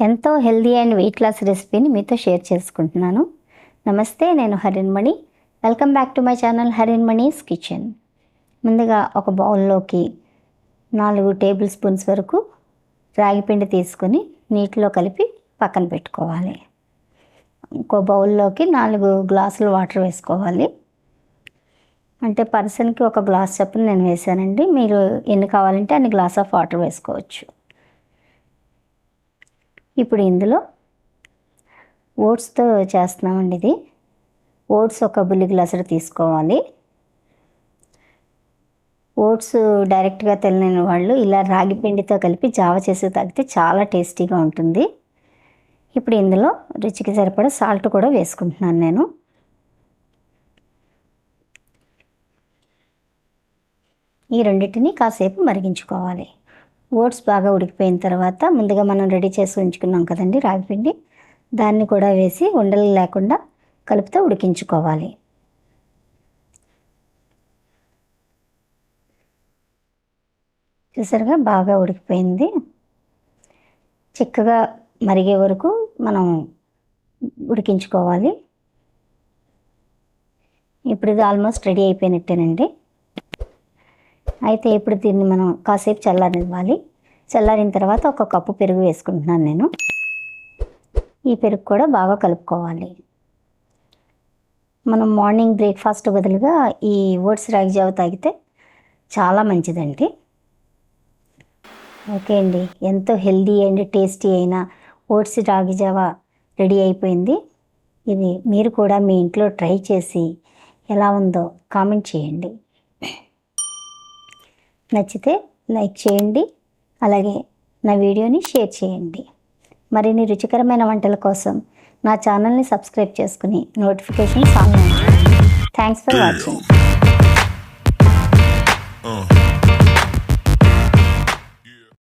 ఎంతో healthy and weight loss రెసిపీని మీతో షేర్ చేసుకుంటున్నాను. నమస్తే, నేను Harinmani. Welcome back to my channel Harinmani's kitchen. ముందుగా ఒక బౌల్లోకి 4 టేబుల్ స్పూన్స్ వరకు రాగి పిండి తీసుకొని నీటిలో కలిపి పక్కన పెట్టుకోవాలి. ఇంకో బౌల్లోకి 4 గ్లాసులు వాటర్ వేసుకోవాలి. అంటే పర్సన్కి ఒక గ్లాస్ చొప్పున నేను వేసానండి. మీరు ఎన్ని కావాలంటే అన్ని గ్లాస్ ఆఫ్ వాటర్ వేసుకోవచ్చు. ఇప్పుడు ఇందులో ఓట్స్తో చేస్తున్నామండి. ఇది ఓట్స్ ఒక బుల్లి గ్లాసులు తీసుకోవాలి. ఓట్స్ డైరెక్ట్గా తెలియని వాళ్ళు ఇలా రాగి పిండితో కలిపి జావ చేసి తాగితే చాలా టేస్టీగా ఉంటుంది. ఇప్పుడు ఇందులో రుచికి సరిపడా సాల్ట్ కూడా వేసుకుంటున్నాను నేను. ఈ రెండింటిని కాసేపు మరిగించుకోవాలి. ఓట్స్ బాగా ఉడికిపోయిన తర్వాత ముందుగా మనం రెడీ చేసి ఉంచుకున్నాం కదండి రాగిపిండి, దాన్ని కూడా వేసి ఉండలు లేకుండా కలుపుతూ ఉడికించుకోవాలి. చూసారుగా బాగా ఉడికిపోయింది. చిక్కగా మరిగే వరకు మనం ఉడికించుకోవాలి. ఇప్పుడు ఇది ఆల్మోస్ట్ రెడీ అయిపోయినట్టేనండి. అయితే ఇప్పుడు దీన్ని మనం కాసేపు చల్లారనివ్వాలి. చల్లారిన తర్వాత ఒక కప్పు పెరుగు వేసుకుంటున్నాను నేను. ఈ పెరుగు కూడా బాగా కలుపుకోవాలి. మనం మార్నింగ్ బ్రేక్ఫాస్ట్ బదులుగా ఈ ఓట్స్ రాగి జావ తాగితే చాలా మంచిదండి. ఓకే అండి, ఎంతో హెల్దీ అండ్ టేస్టీ అయిన ఓట్స్ రాగి జావ రెడీ అయిపోయింది. ఇది మీరు కూడా మీ ఇంట్లో ట్రై చేసి ఎలా ఉందో కామెంట్ చేయండి. నచ్చితే లైక్ చేయండి, అలాగే నా వీడియోని షేర్ చేయండి. మరిన్ని రుచికరమైన వంటల కోసం నా ఛానల్ని సబ్స్క్రైబ్ చేసుకుని నోటిఫికేషన్స్ ఆన్ చేయండి. Thanks for watching.